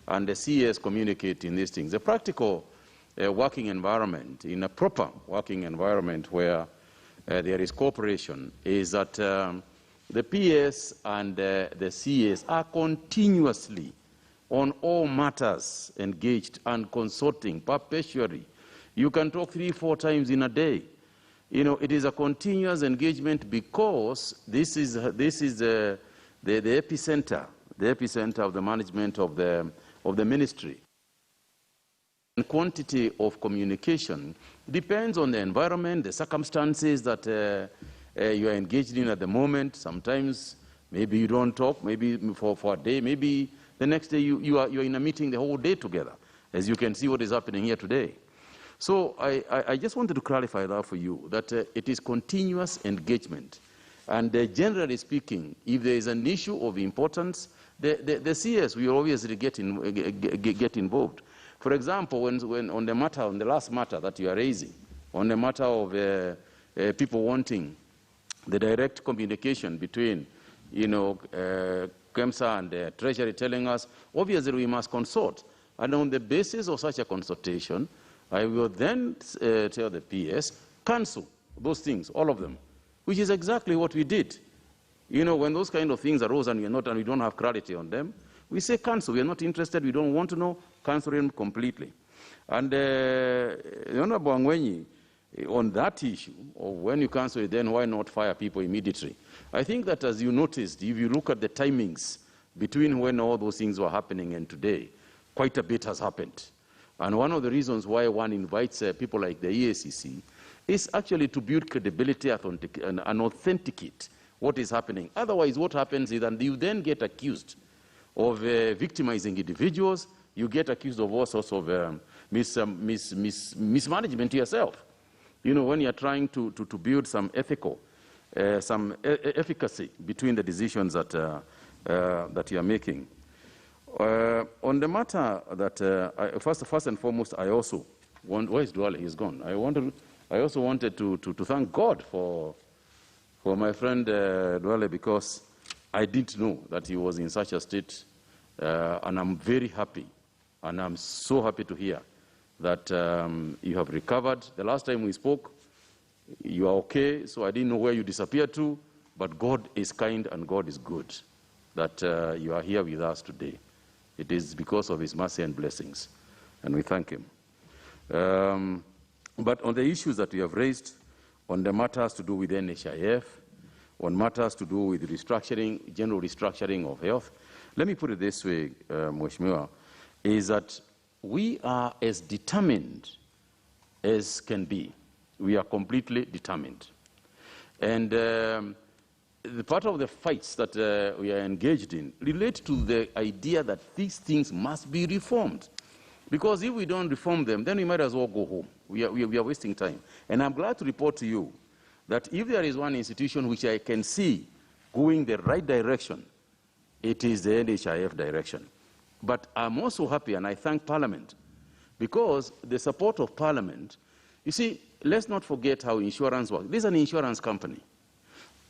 and the CS communicating these things. The practical working environment, in a proper working environment where there is cooperation, is that the PS and the CS are continuously on all matters engaged and consulting perpetually. You can talk 3-4 times in a day. You know, it is a continuous engagement because this is the epicenter of the management of the ministry. And quantity of communication depends on the environment, the circumstances that you are engaged in at the moment. Sometimes maybe you don't talk, maybe for a day, maybe the next day you are in a meeting the whole day together, as you can see what is happening here today. So I just wanted to clarify that for you, that it is continuous engagement. And generally speaking, if there is an issue of importance, the CS will obviously get involved. For example, when on the last matter that you are raising, on the matter of people wanting the direct communication between, you know, KEMSA and the Treasury telling us, obviously we must consult. And on the basis of such a consultation, I will then tell the PS, cancel those things, all of them, which is exactly what we did. You know, when those kind of things arose and we don't have clarity on them, we say cancel. We are not interested. We don't want to know. Cancel them completely. And the Honorable Angwenyi, on that issue, or when you cancel it, then why not fire people immediately? I think that, as you noticed, if you look at the timings between when all those things were happening and today, quite a bit has happened. And one of the reasons why one invites people like the EACC is actually to build credibility and authenticate what is happening. Otherwise, what happens is that you then get accused of victimizing individuals. You get accused of all sorts of mismanagement yourself. You know, when you're trying to build some efficacy between the decisions that you're making. On the matter that, first and foremost, I also want, where is Duale? He's gone. I also wanted to thank God for my friend Duale, because I didn't know that he was in such a state, and I'm very happy, and I'm so happy to hear that you have recovered. The last time we spoke, you are okay, so I didn't know where you disappeared to, but God is kind and God is good that you are here with us today. It is because of his mercy and blessings, and we thank him. But on the issues that we have raised, on the matters to do with NHIF, on matters to do with restructuring, general restructuring of health, let me put it this way, Mheshimiwa, is that we are as determined as can be. We are completely determined. And the part of the fights that we are engaged in relate to the idea that these things must be reformed. Because if we don't reform them, then we might as well go home. We are wasting time. And I'm glad to report to you that if there is one institution which I can see going the right direction, it is the NHIF direction. But I'm also happy, and I thank Parliament, because the support of Parliament, you see, let's not forget how insurance works. This is an insurance company.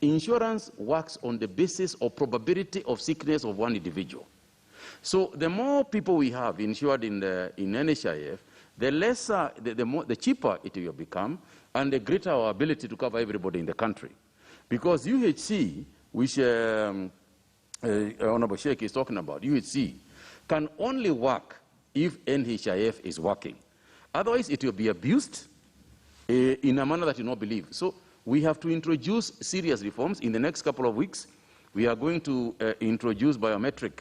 Insurance works on the basis of probability of sickness of one individual. So the more people we have insured in NHIF, the lesser, the cheaper it will become, and the greater our ability to cover everybody in the country. Because UHC, which Honorable Sheikh is talking about, UHC, can only work if NHIF is working. Otherwise, it will be abused in a manner that you don't believe. So we have to introduce serious reforms. In the next couple of weeks, we are going to introduce biometric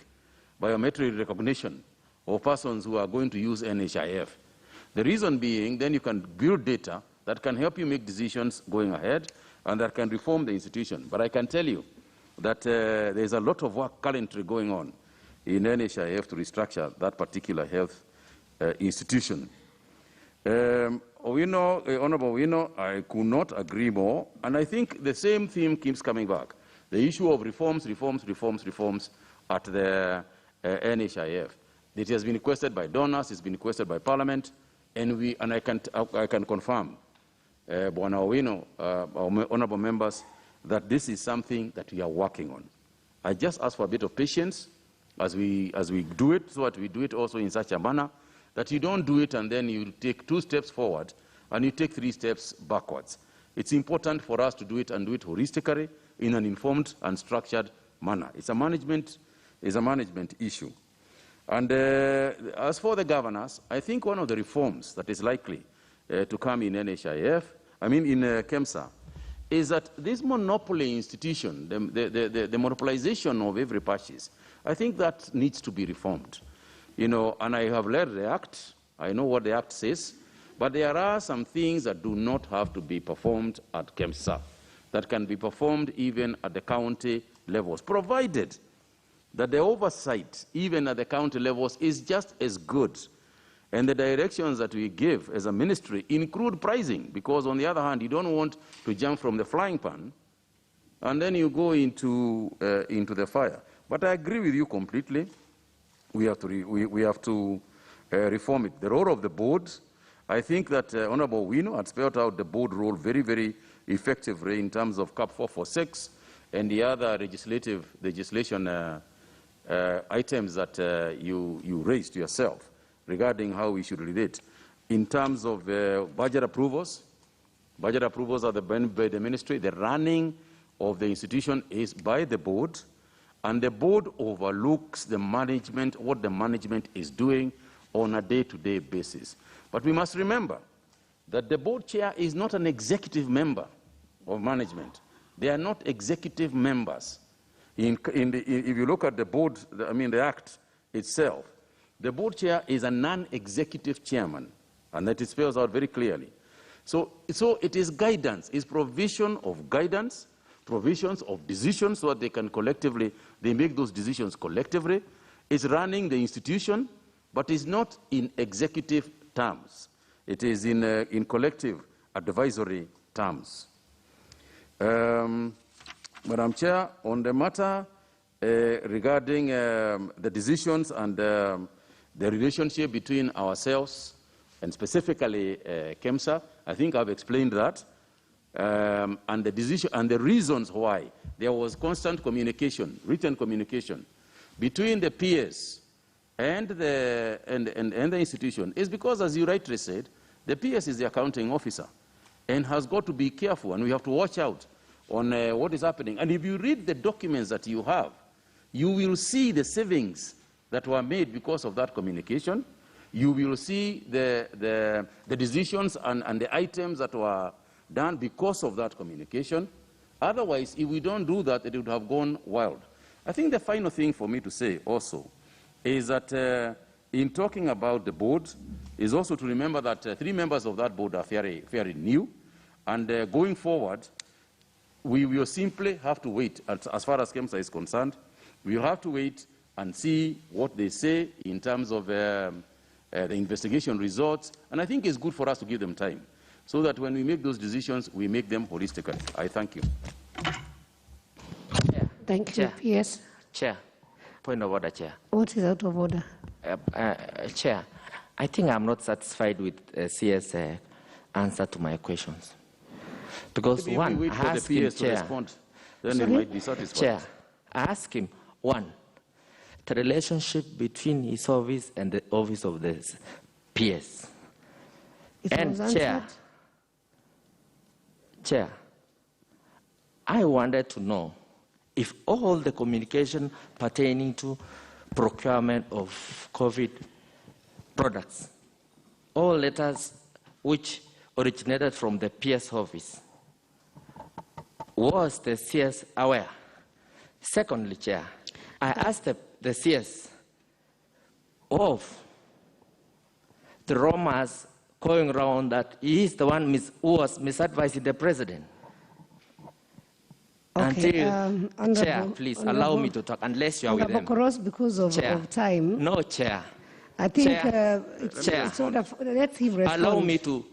recognition of persons who are going to use NHIF. The reason being, then you can build data that can help you make decisions going ahead and that can reform the institution. But I can tell you that there's a lot of work currently going on in NHIF to restructure that particular health institution. Honorable Wino, I could not agree more, and I think the same theme keeps coming back. The issue of reforms at the NHIF. It has been requested by donors, it's been requested by Parliament, and I can confirm, Bwana Owino, honorable members, that this is something that we are working on. I just ask for a bit of patience, as we do it, so that we do it also in such a manner that you don't do it and then you take 2 steps forward and you take 3 steps backwards. It's important for us to do it and do it holistically in an informed and structured manner. It's a management issue. And as for the governors, I think one of the reforms that is likely to come in NHIF, in KEMSA, is that this monopoly institution, the monopolization of every purchase, I think that needs to be reformed. And I have read the Act. I know what the Act says. But there are some things that do not have to be performed at KEMSA, that can be performed even at the county levels, provided that the oversight, even at the county levels, is just as good. And the directions that we give as a ministry include pricing, because on the other hand, you don't want to jump from the frying pan and then you go into the fire. But I agree with you completely. We have to reform it. The role of the board, I think that Honorable Wino had spelled out the board role very, very effectively in terms of CAP 446 and the other legislation items that you raised yourself regarding how we should relate. In terms of budget approvals are by the ministry. The running of the institution is by the board, and the board overlooks the management, what the management is doing on a day-to-day basis. But we must remember that the board chair is not an executive member of management. They are not executive members. If you look at the board, the Act itself, the board chair is a non-executive chairman, and that it spells out very clearly. So it is guidance, it's provision of guidance, provisions of decisions so that they can they make those decisions collectively. It's running the institution, but it's not in executive terms. It is in collective advisory terms. Madam Chair, on the matter regarding the decisions and the relationship between ourselves and specifically KEMSA, I think I've explained that, and the decision and the reasons why there was constant communication, written communication, between the PS and the institution is because, as you rightly said, the PS is the accounting officer and has got to be careful, and we have to watch out on what is happening. And if you read the documents that you have, you will see the savings that were made because of that communication. You will see the decisions and the items that were done because of that communication. Otherwise, if we don't do that, it would have gone wild. I think the final thing for me to say also is that in talking about the board is also to remember that 3 members of that board are very new, and going forward, we will simply have to wait. As far as KEMSA is concerned, we will have to wait and see what they say in terms of the investigation results, and I think it's good for us to give them time, so that when we make those decisions, we make them holistically. I thank you. Chair. Thank you. Chair. Yes. Chair. Point of order, Chair. What is out of order? Chair, I think I'm not satisfied with CS answer to my questions. Because Maybe one, we wait I for asked the him, PS to Chair. respond, then Sorry? he might be satisfied. Chair, I asked him, one, the relationship between his office and the office of the PS. It was Chair, answered. Chair, I wanted to know if all the communication pertaining to procurement of COVID products, all letters which originated from the PS office, was the CS aware? Secondly, Chair, I asked the CS of the rumors going around that he is the one who was misadvising the president. Okay, Until, Chair, please allow me to talk, unless you are with them. Cross, because of time. No, Chair. I think Chair. it's sort of, let's him respond. Allow me to.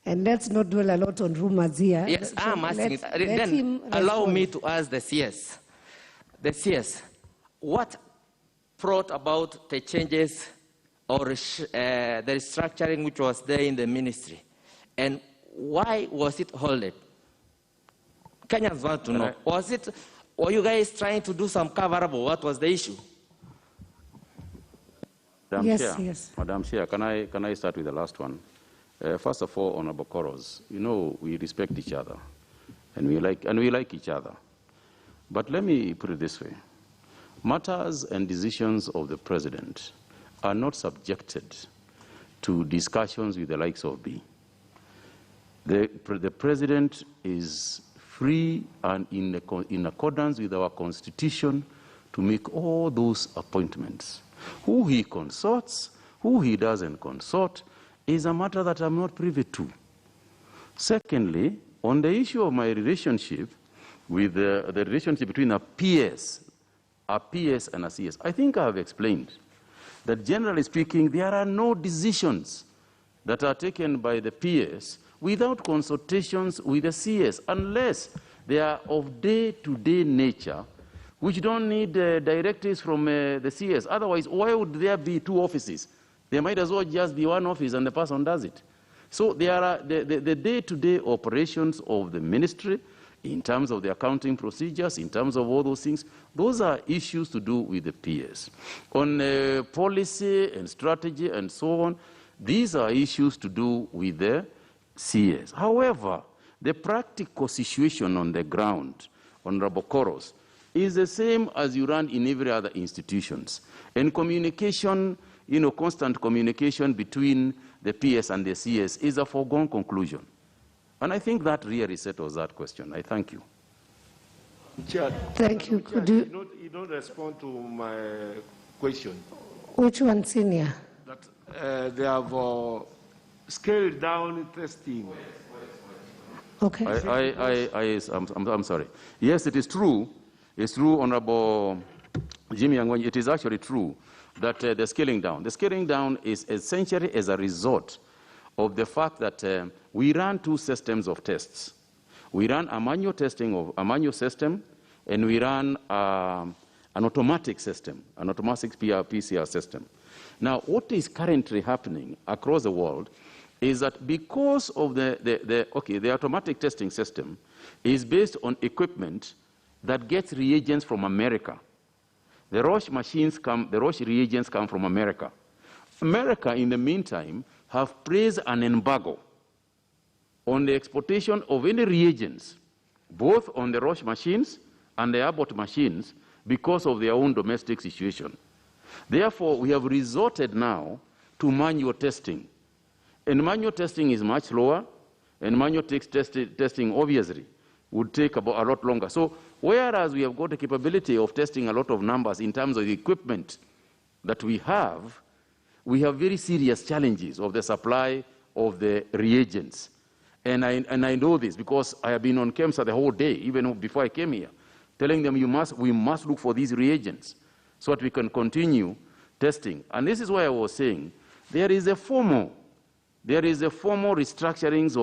And let's not dwell a lot on rumors here. Yes, So I'm asking. let him Then allow respond. me to ask the CS. The CS, what brought about the changes or the restructuring which was there in the ministry? And why was it halted? Kenyans want to know. Were you guys trying to do some cover-up, or what was the issue? Madam Yes, Chair, yes. Madam Chair, can I start with the last one? First of all, Honorable Koros, you know we respect each other, and we like each other. But let me put it this way: matters and decisions of the president are not subjected to discussions with the likes of B. The president is free and in accordance with our constitution to make all those appointments. Who he consorts, who he doesn't consort, is a matter that I'm not privy to. Secondly, on the issue of my relationship with the relationship between a PS and a CS, I think I have explained that generally speaking, there are no decisions that are taken by the PS without consultations with the CS, unless they are of day-to-day nature, which don't need directives from the CS. Otherwise, why would there be two offices? There might as well just be one office and the person does it. So there are the day-to-day operations of the ministry in terms of the accounting procedures, in terms of all those things. Those are issues to do with the PS. On policy and strategy and so on, these are issues to do with the CS. However, the practical situation on the ground, Honorable Koros, is the same as you run in every other institutions. And communication, constant communication between the PS and the CS is a foregone conclusion. And I think that really settles that question. I thank you. Chair, Thank you. Chair, Could you don't respond to my question. Which one, Senior? That they have scaled down testing. Okay. I'm sorry. Yes, it is true. It's true, Honorable Jimmy Angwanyi. It is actually true that the scaling down is essentially as a result of the fact that we ran two systems of tests. We ran a manual system, and we ran an automatic system, an automatic PCR system. Now, what is currently happening across the world is that because of the automatic testing system is based on equipment that gets reagents from America. The Roche reagents come from America. America, in the meantime, have placed an embargo on the exportation of any reagents, both on the Roche machines and the Abbott machines, because of their own domestic situation. Therefore, we have resorted now to manual testing. And manual testing is much lower, and manual testing, obviously, would take about a lot longer. So, whereas we have got the capability of testing a lot of numbers in terms of the equipment that we have very serious challenges of the supply of the reagents. And I know this because I have been on KEMSA the whole day, even before I came here, telling them we must look for these reagents so that we can continue testing. And this is why I was saying there is a formal restructurings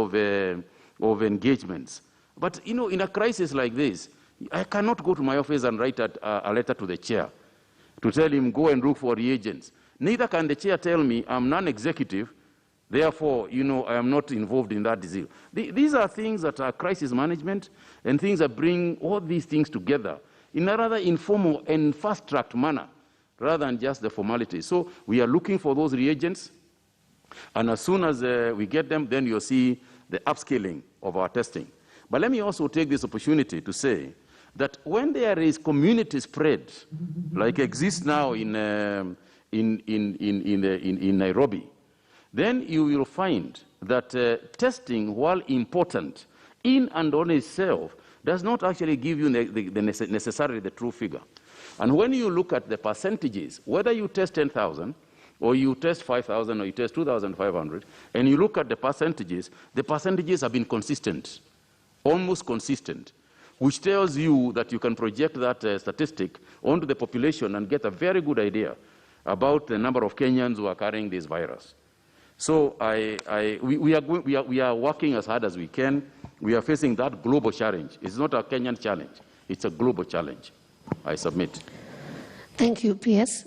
of engagements. But in a crisis like this, I cannot go to my office and write a letter to the chair to tell him go and look for reagents. Neither can the chair tell me I'm non-executive, therefore, I am not involved in that deal. These are things that are crisis management and things that bring all these things together in a rather informal and fast-tracked manner, rather than just the formalities. So we are looking for those reagents, and as soon as we get them, then you'll see the upscaling of our testing. But let me also take this opportunity to say that when there is community spread, like exists now in Nairobi, then you will find that testing, while important in and on itself, does not actually give you necessarily the true figure. And when you look at the percentages, whether you test 10,000, or you test 5,000, or you test 2,500, and you look at the percentages have been consistent, almost consistent, which tells you that you can project that statistic onto the population and get a very good idea about the number of Kenyans who are carrying this virus. So we are working as hard as we can. We are facing that global challenge. It's not a Kenyan challenge. It's a global challenge. I submit. Thank you. PS.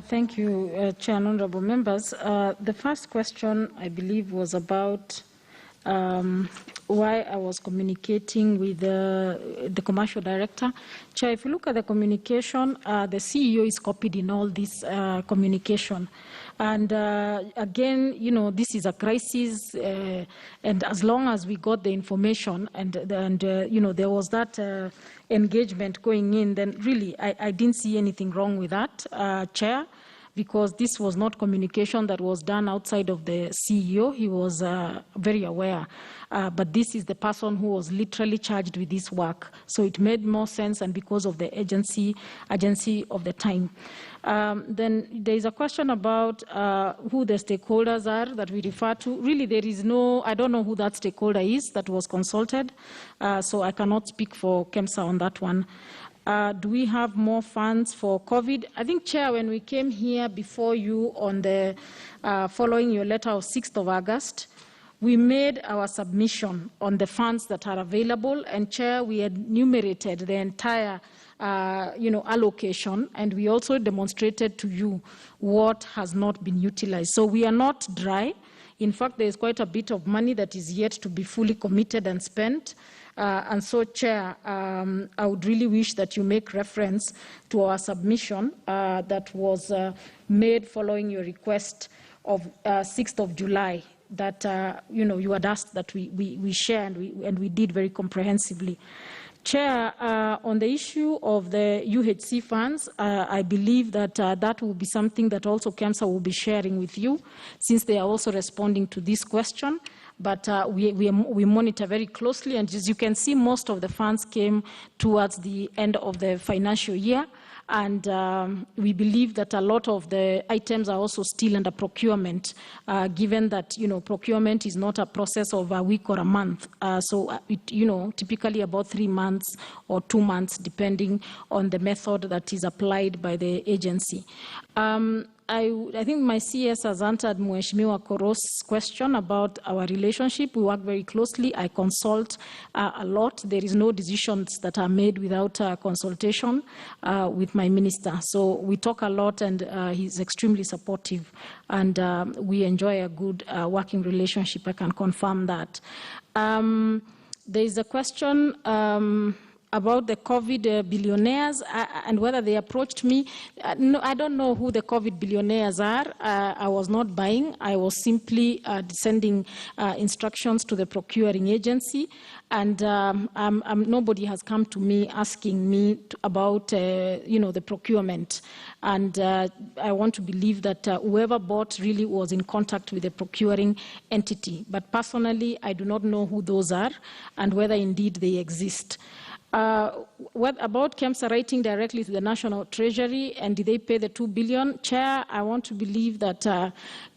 Thank you, Chair and honorable members. The first question, I believe, was about why I was communicating with the commercial director. Chair, if you look at the communication, the CEO is copied in all this communication. And again, this is a crisis, and as long as we got the information and there was that engagement going in, then really I didn't see anything wrong with that, Chair, because this was not communication that was done outside of the CEO. He was very aware. But this is the person who was literally charged with this work. So it made more sense, and because of the urgency of the time. Then there is a question about who the stakeholders are that we refer to. Really, there is I don't know who that stakeholder is that was consulted. So I cannot speak for KEMSA on that one. Do we have more funds for COVID? I think, Chair, when we came here before you on the following your letter of 6th of August, we made our submission on the funds that are available, and Chair, we had enumerated the entire allocation, and we also demonstrated to you what has not been utilized. So we are not dry. In fact, there is quite a bit of money that is yet to be fully committed and spent. And so, Chair, I would really wish that you make reference to our submission that was made following your request of 6th of July that you had asked that we share, and we did very comprehensively. Chair, on the issue of the UHC funds, I believe that that will be something that also KEMSA will be sharing with you, since they are also responding to this question. But we monitor very closely, and as you can see, most of the funds came towards the end of the financial year. And we believe that a lot of the items are also still under procurement, given that procurement is not a process of a week or a month. So typically about 3 months or 2 months, depending on the method that is applied by the agency. I think my CS has answered Mheshimiwa Koro's question about our relationship. We work very closely. I consult a lot. There is no decisions that are made without consultation with my minister. So we talk a lot, and he's extremely supportive. And we enjoy a good working relationship. I can confirm that. There is a question about the COVID billionaires and whether they approached me. No, I don't know who the COVID billionaires are. I was not buying. I was simply sending instructions to the procuring agency. And nobody has come to me asking me about the procurement. And I want to believe that whoever bought really was in contact with the procuring entity. But personally, I do not know who those are and whether indeed they exist. What about KEMSA writing directly to the National Treasury, and did they pay the 2 billion? Chair, I want to believe that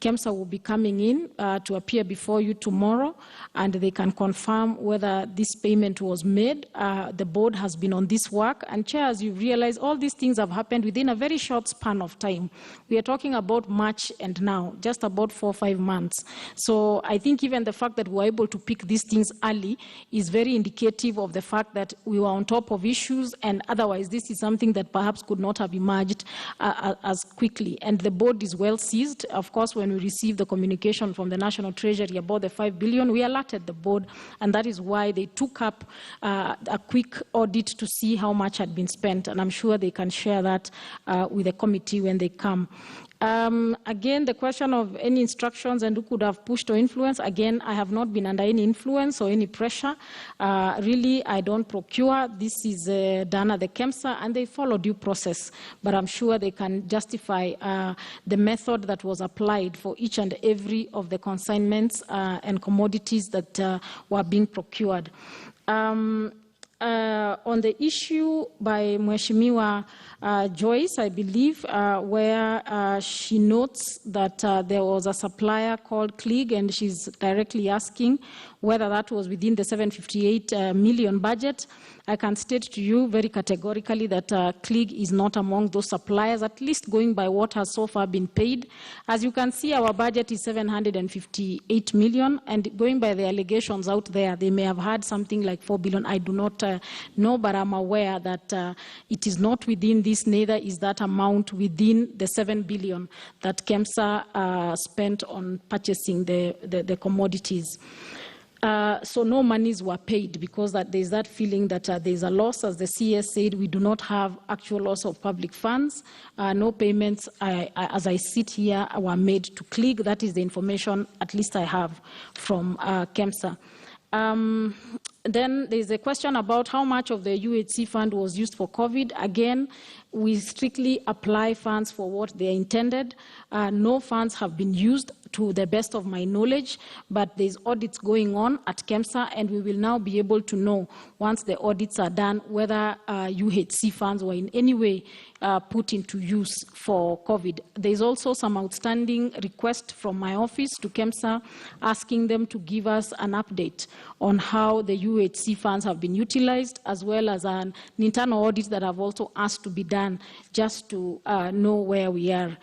KEMSA will be coming in to appear before you tomorrow, and they can confirm whether this payment was made. The board has been on this work, and Chair, as you realize, all these things have happened within a very short span of time. We are talking about March and now, just about 4 or 5 months. So I think even the fact that we were able to pick these things early is very indicative of the fact that we were on top of issues, and otherwise this is something that perhaps could not have emerged as quickly. And the board is well seized. Of course, when we received the communication from the National Treasury about the 5 billion, we alerted the board, and that is why they took up a quick audit to see how much had been spent, and I'm sure they can share that with the committee when they come. Again, the question of any instructions and who could have pushed or influenced, again, I have not been under any influence or any pressure. Really, I don't procure. This is done at the KEMSA, and they follow due process. But I'm sure they can justify the method that was applied for each and every of the consignments and commodities that were being procured. On the issue by Mheshimiwa Joyce, I believe, where she notes that there was a supplier called Klieg, and she's directly asking whether that was within the 758 million budget. I can state to you very categorically that Klieg is not among those suppliers, at least going by what has so far been paid. As you can see, our budget is 758 million, and going by the allegations out there, they may have had something like 4 billion. I do not know, but I'm aware that it is not within this, neither is that amount within the 7 billion that KEMSA spent on purchasing the commodities. So no monies were paid because there's that feeling that there's a loss. As the CS said, we do not have actual loss of public funds. No payments, as I sit here, were made to CLIG. That is the information, at least I have, from KEMSA. Then there's a question about how much of the UHC fund was used for COVID. Again, we strictly apply funds for what they are intended. No funds have been used to the best of my knowledge, but there's audits going on at KEMSA, and we will now be able to know, once the audits are done, whether UHC funds were in any way put into use for COVID. There's also some outstanding request from my office to KEMSA asking them to give us an update on how the UHC funds have been utilized, as well as an internal audit that I've also asked to be done just to know where we are.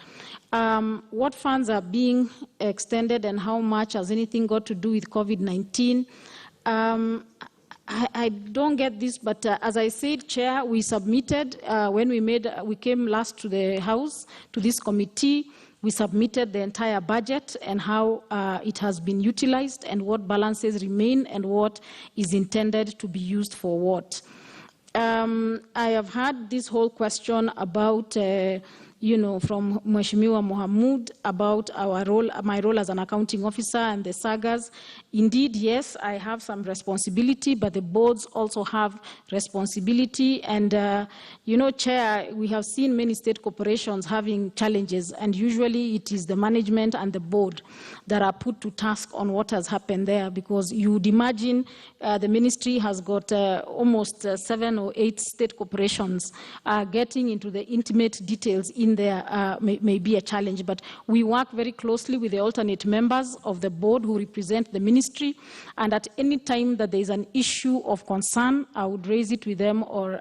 What funds are being extended and how much has anything got to do with COVID-19? I don't get this, but as I said, Chair, we submitted, when we came last to the House, to this committee, we submitted the entire budget and how it has been utilized and what balances remain and what is intended to be used for what. I have had this whole question about from Mheshimiwa Mohamud about my role as an accounting officer and the sagas. Indeed, yes, I have some responsibility, but the boards also have responsibility. And, Chair, we have seen many state corporations having challenges, and usually it is the management and the board that are put to task on what has happened there, because you would imagine the ministry has got almost 7 or 8 state corporations. Getting into the intimate details in there may be a challenge, but we work very closely with the alternate members of the board who represent the ministry, and at any time that there is an issue of concern, I would raise it with them, or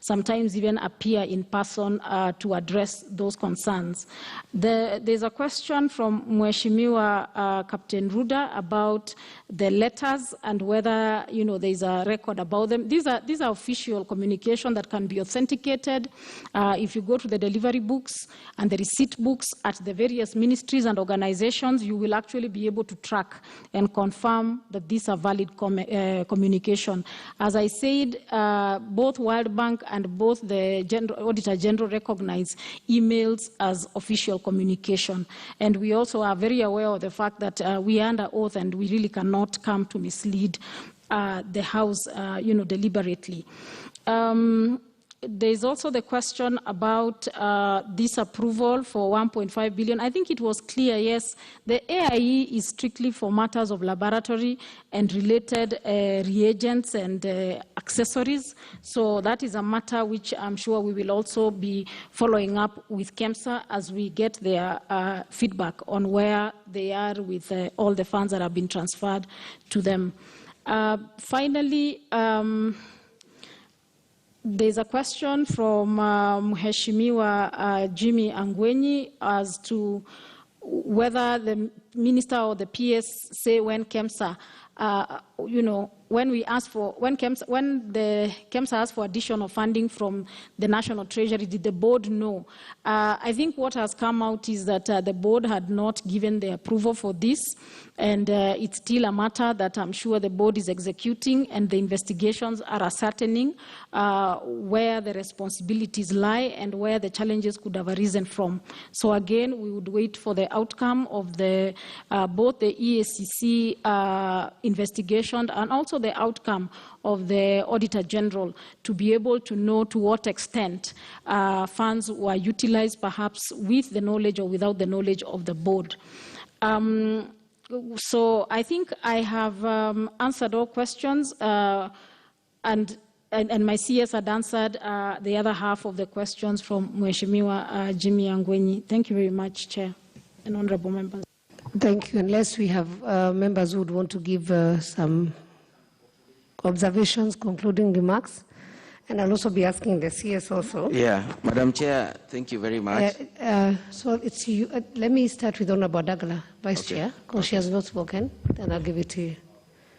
sometimes even appear in person to address those concerns. There's a question from Mheshimiwa Captain Ruda about the letters and whether there's a record about them. These are official communication that can be authenticated. If you go to the delivery books and the receipt books at the various ministries and organizations, you will actually be able to track and confirm that these are valid communication. As I said, both World Bank and both the Auditor General recognize emails as official communication. And we also are very aware of the fact that we are under oath and we really cannot come to mislead the House, deliberately. There's also the question about this approval for 1.5 billion. I think it was clear, yes, the AIE is strictly for matters of laboratory and related reagents and accessories. So that is a matter which I'm sure we will also be following up with KEMSA as we get their feedback on where they are with all the funds that have been transferred to them. Finally, there's a question from Mheshimiwa Jimmy Angwenyi as to whether the minister or the PS say when KEMSA, when the KEMSA asked for additional funding from the National Treasury, did the board know? I think what has come out is that the board had not given the approval for this, and it's still a matter that I'm sure the board is executing, and the investigations are ascertaining where the responsibilities lie and where the challenges could have arisen from. So again, we would wait for the outcome of the both the EACC investigation and also the outcome of the Auditor General to be able to know to what extent funds were utilized, perhaps with the knowledge or without the knowledge of the board. So I think I have answered all questions, and my CS had answered the other half of the questions from Mheshimiwa Jimmy Angwenyi. Thank you very much, Chair and honorable members. Thank you. Unless we have members who would want to give some observations, concluding remarks, and I'll also be asking the CS also. Yeah, Madam Chair, thank you very much. So it's you. Let me start with Honorable Dagala, Vice Chair, because she has not spoken. Then I'll give it to you.